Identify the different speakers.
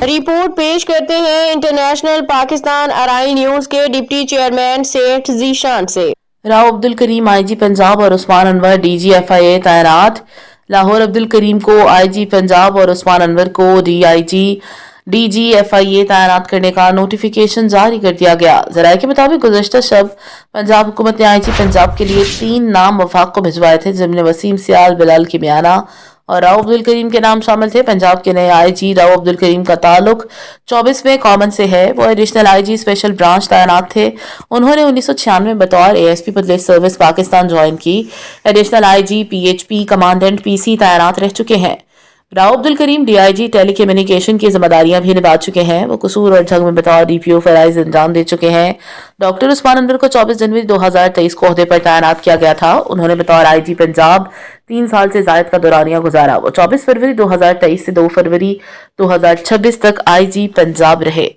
Speaker 1: Report पेश करते हैं इंटरनेशनल पाकिस्तान अराई न्यूज के डिप्टी चेयरमैन सेठ जीशान से।
Speaker 2: राव अब्दुल करीम आईजी पंजाब और उस्मान अनवर डीजी एफआईए तैनात। लाहौर अब्दुल करीम को आईजी पंजाब और उस्मान अनवर को डीआईजी डीजी एफआईए तैनात करने का नोटिफिकेशन जारी कर दिया गया। ज़राए के मुताबिक गुज़श्ता शब पंजाब हुकूमत ने आईजी पंजाब के लिए 3 नाम वफाक को भिजवाए थे, जिनमें वसीम सियाल, बिलाल किमियाना और राव अब्दुल करीम के नाम शामिल थे। पंजाब के नए आईजी राव अब्दुल करीम का ताल्लुक 24वें कॉमन से है। वो एडिशनल आईजी स्पेशल ब्रांच तैनात थे। उन्होंने 1996 में बतौर ASP public service Pakistan join की। Additional IG PHP commandant PC तैनात रह चुके हैं। Rao Abdul Karim DIG telecommunication की जिम्मेदारियां भी निभा चुके हैं। वो कसूर और झंग में बतौर डीपीओ फराइज अंजाम दे चुके हैं। डॉक्टर उस्मान अनवर को 24 जनवरी 2023 को ओहदे पर तैनात किया गया था। उन्होंने बतौर आईजी पंजाब 3 साल से जायद का दौरानिया गुजारा। वो 24 फरवरी 2023 से 2 फरवरी 2026 तक आईजी पंजाब रहे।